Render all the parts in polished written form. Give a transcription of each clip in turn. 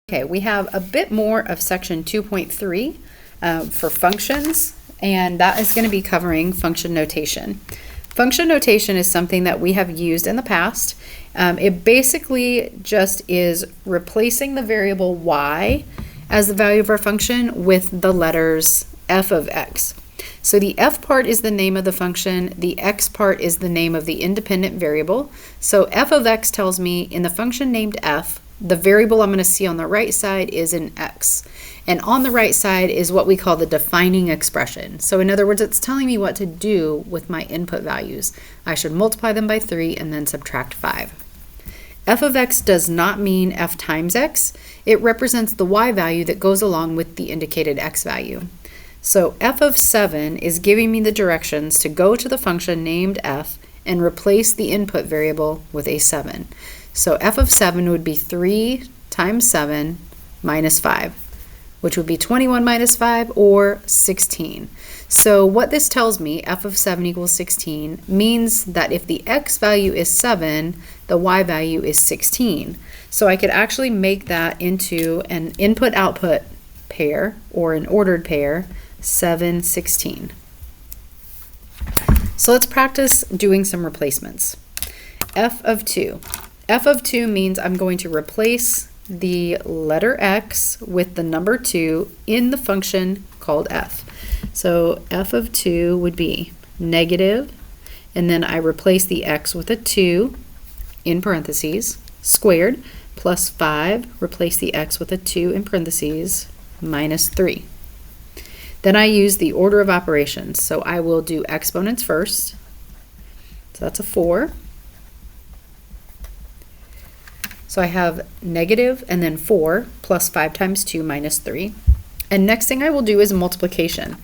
Okay, we have a bit more of section 2.3 for functions, and that is going to be covering function notation. Function notation is something that we have used in the past. It basically just is replacing the variable y as the value of our function with the letters f of x. So the f part is the name of the function, the x part is the name of the independent variable. So f of x tells me in the function named f, the variable I'm going to see on the right side is an x. And on the right side is what we call the defining expression. So in other words, it's telling me what to do with my input values. I should multiply them by 3 and then subtract 5. F of x does not mean f times x. It represents the y value that goes along with the indicated x value. So f of 7 is giving me the directions to go to the function named f and replace the input variable with a 7. So f of 7 would be 3 times 7 minus 5, which would be 21 minus 5, or 16. So what this tells me, f of 7 equals 16, means that if the x value is 7, the y value is 16. So I could actually make that into an input-output pair, or an ordered pair, 7, 16. So let's practice doing some replacements. F of 2. F of 2 means I'm going to replace the letter x with the number 2 in the function called f. So f of 2 would be negative, and then I replace the x with a 2 in parentheses, squared, plus 5, replace the x with a 2 in parentheses, minus 3. Then I use the order of operations. So I will do exponents first. So that's a 4. So I have negative and then 4 plus 5 times 2 minus 3. And next thing I will do is multiplication.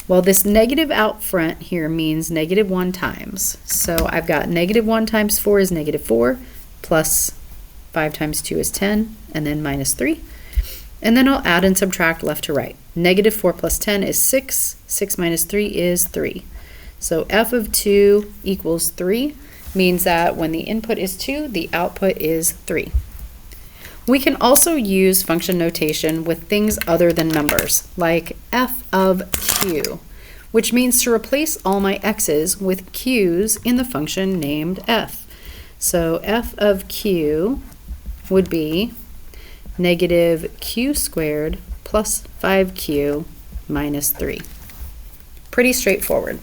Well, this negative out front here means negative 1 times. So I've got negative 1 times 4 is negative 4, plus 5 times 2 is 10, and then minus 3. And then I'll add and subtract left to right. Negative 4 plus 10 is 6. 6 minus 3 is 3. So f of 2 equals 3. Means that when the input is 2, the output is 3. We can also use function notation with things other than numbers, like f of q, which means to replace all my x's with q's in the function named f. So f of q would be negative q squared plus 5q minus 3. Pretty straightforward.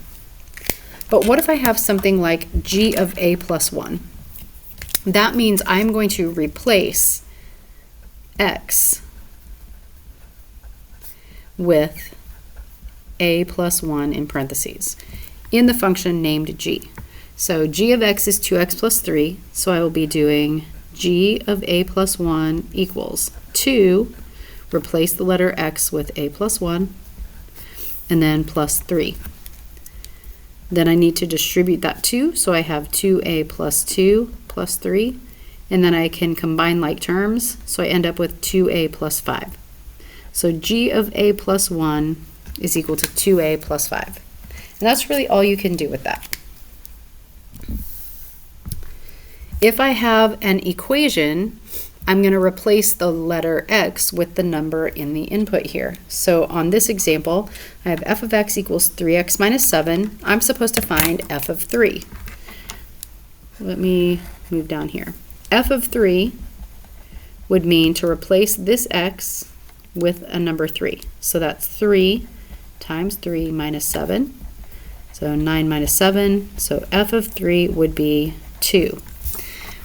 But what if I have something like g of a plus 1? That means I'm going to replace x with a plus 1 in parentheses in the function named g. So g of x is 2x plus 3, so I will be doing g of a plus 1 equals 2, replace the letter x with a plus 1, and then plus 3. Then I need to distribute that 2, so I have 2a plus 2 plus 3, and then I can combine like terms, so I end up with 2a plus 5. So g of a plus 1 is equal to 2a plus 5. And that's really all you can do with that. If I have an equation, I'm going to replace the letter x with the number in the input here. So on this example, I have f of x equals 3x minus 7. I'm supposed to find f of 3. Let me move down here. F of 3 would mean to replace this x with a number 3. So that's 3 times 3 minus 7. So 9 minus 7. So f of 3 would be 2.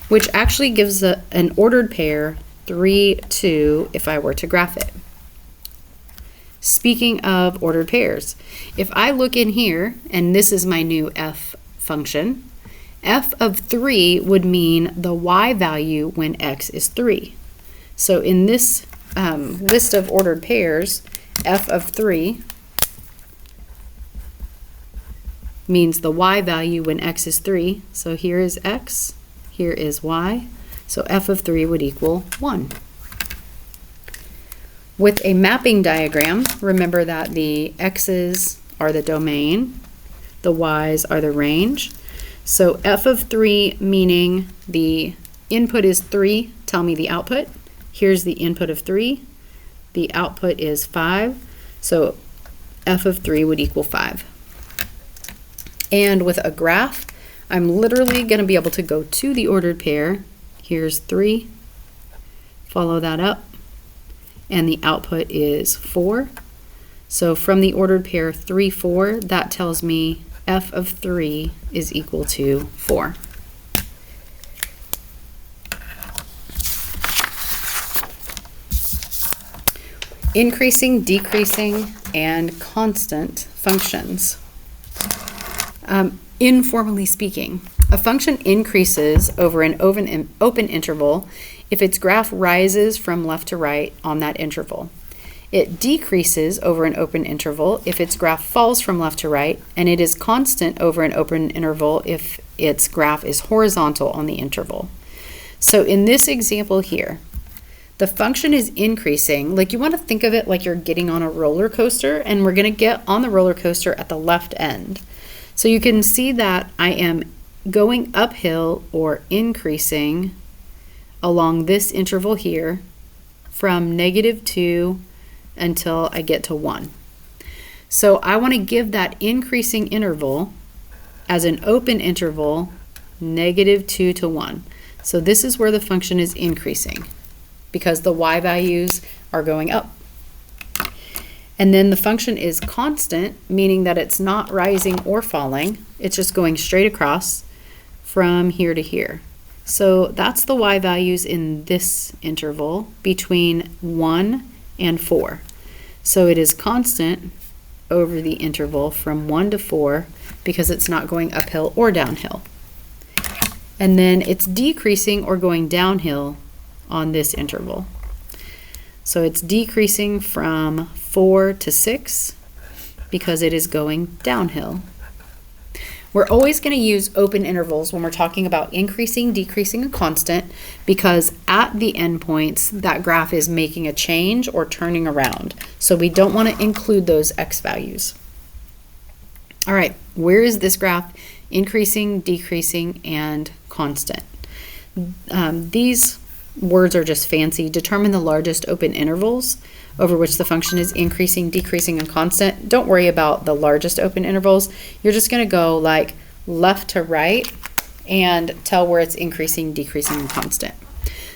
Which actually gives an ordered pair 3, 2 if I were to graph it. Speaking of ordered pairs, if I look in here, and this is my new f function, f of 3 would mean the y value when x is 3. So in this list of ordered pairs, f of 3 means the y value when x is 3. So here is x. Here is y, so f of 3 would equal 1. With a mapping diagram, remember that the x's are the domain, the y's are the range. So f of 3 meaning the input is 3, tell me the output, Here's the input of 3. The output is 5. So f of 3 would equal 5. And with a graph, I'm literally going to be able to go to the ordered pair. Here's 3. Follow that up. And the output is 4. So from the ordered pair 3, 4, that tells me f of 3 is equal to 4. Increasing, decreasing, and constant functions. Informally speaking, a function increases over an open interval if its graph rises from left to right on that interval. It decreases over an open interval if its graph falls from left to right, and it is constant over an open interval if its graph is horizontal on the interval. So in this example here, the function is increasing. Like, you want to think of it like you're getting on a roller coaster, and we're going to get on the roller coaster at the left end. So you can see that I am going uphill or increasing along this interval here from -2 until I get to 1. So I want to give that increasing interval as an open interval -2 to 1. So this is where the function is increasing because the y values are going up. And then the function is constant, meaning that it's not rising or falling. It's just going straight across from here to here. So that's the y values in this interval between 1 and 4. So it is constant over the interval from 1 to 4 because it's not going uphill or downhill. And then it's decreasing or going downhill on this interval. So it's decreasing from 4 to 6 because it is going downhill. We're always going to use open intervals when we're talking about increasing, decreasing, and constant because at the endpoints, that graph is making a change or turning around. So we don't want to include those x values. All right, where is this graph increasing, decreasing, and constant? These words are just fancy. Determine the largest open intervals over which the function is increasing, decreasing, and constant. Don't worry about the largest open intervals. You're just going to go like left to right and tell where it's increasing, decreasing, and constant.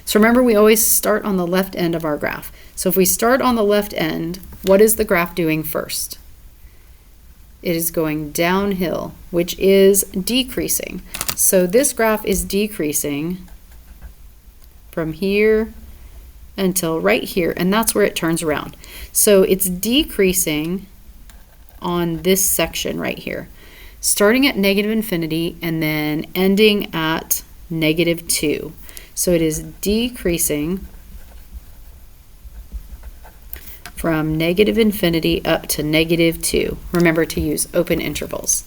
So remember, we always start on the left end of our graph. So if we start on the left end, what is the graph doing first? It is going downhill, which is decreasing. So this graph is decreasing from here until right here, and that's where it turns around. So it's decreasing on this section right here, starting at -infinity and then ending at -2. So it is decreasing from -infinity up to -2. Remember to use open intervals.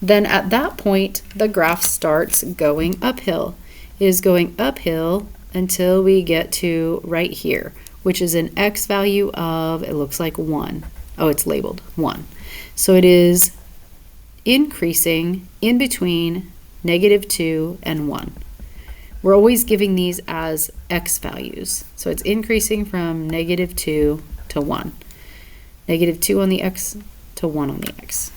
Then at that point, the graph starts going uphill. It is going uphill until we get to right here, which is an x value of, it looks like 1. Oh, it's labeled 1. So it is increasing in between -2 and 1. We're always giving these as x values. So it's increasing from -2 to 1. -2 on the x to 1 on the x.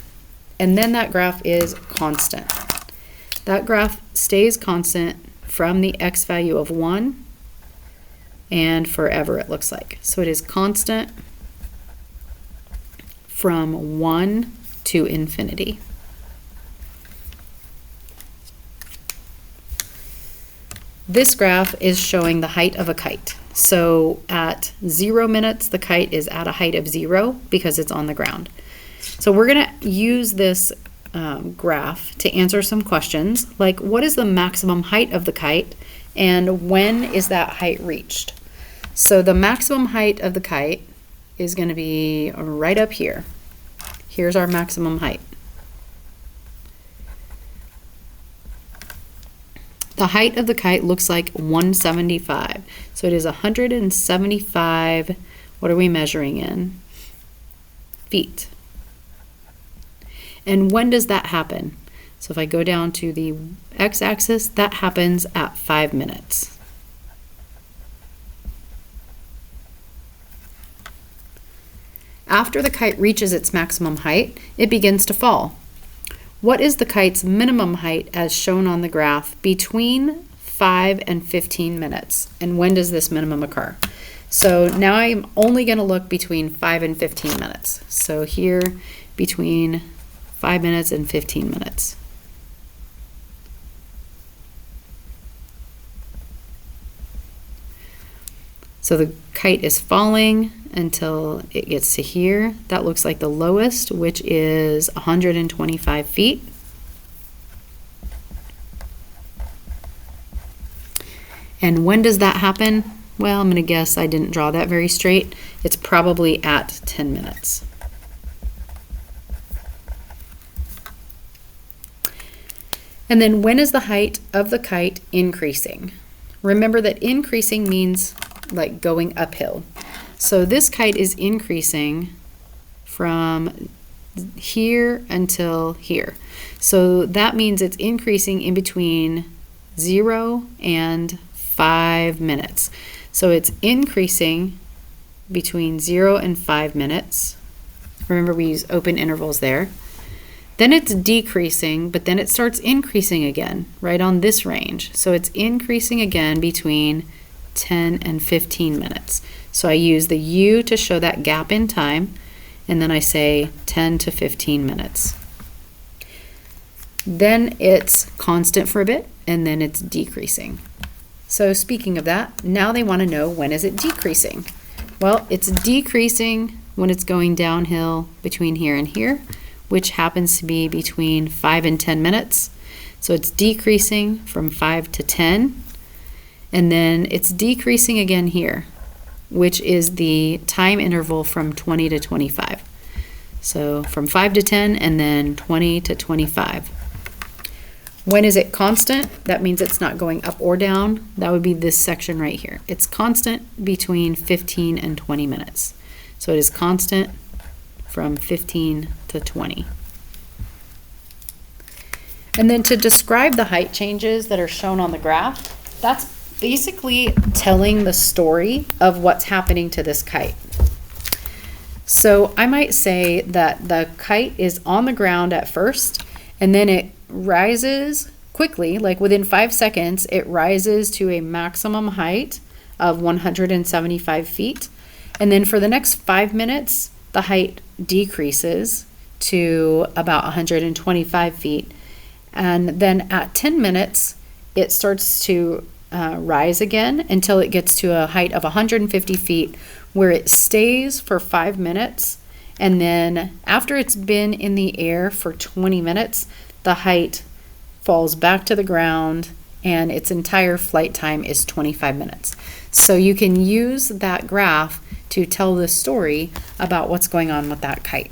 And then that graph is constant. That graph stays constant from the x value of 1 and forever, it looks like. So it is constant from 1 to infinity. This graph is showing the height of a kite. So at 0 minutes, the kite is at a height of 0 because it's on the ground. So we're going to use this graph to answer some questions like, what is the maximum height of the kite and when is that height reached? So the maximum height of the kite is going to be right up here. Here's our maximum height. The height of the kite looks like 175. So it is 175, what are we measuring in? Feet. And when does that happen? So if I go down to the x-axis, that happens at 5 minutes. After the kite reaches its maximum height, it begins to fall. What is the kite's minimum height as shown on the graph between 5 and 15 minutes? And when does this minimum occur? So now I'm only going to look between 5 and 15 minutes. So here between 5 minutes and 15 minutes. So the kite is falling until it gets to here. That looks like the lowest, which is 125 feet. And when does that happen? Well, I'm going to guess I didn't draw that very straight. It's probably at 10 minutes. And then when is the height of the kite increasing? Remember that increasing means like going uphill. So this kite is increasing from here until here. So that means it's increasing in between 0 and 5 minutes. So it's increasing between 0 and 5 minutes. Remember, we use open intervals there. Then it's decreasing, but then it starts increasing again, right on this range. So it's increasing again between 10 and 15 minutes. So I use the U to show that gap in time, and then I say 10 to 15 minutes. Then it's constant for a bit, and then it's decreasing. So speaking of that, now they want to know, when is it decreasing? Well, it's decreasing when it's going downhill between here and here, which happens to be between 5 and 10 minutes. So it's decreasing from 5 to 10. And then it's decreasing again here, which is the time interval from 20 to 25. So from 5 to 10 and then 20 to 25. When is it constant? That means it's not going up or down. That would be this section right here. It's constant between 15 and 20 minutes. So it is constant from 15 to 20. And then to describe the height changes that are shown on the graph, that's basically telling the story of what's happening to this kite. So I might say that the kite is on the ground at first, and then it rises quickly, like within 5 seconds, it rises to a maximum height of 175 feet. And then for the next 5 minutes, the height decreases to about 125 feet. And then at 10 minutes, it starts to rise again until it gets to a height of 150 feet, where it stays for 5 minutes. And then after it's been in the air for 20 minutes, the height falls back to the ground, and its entire flight time is 25 minutes. So you can use that graph to tell the story about what's going on with that kite.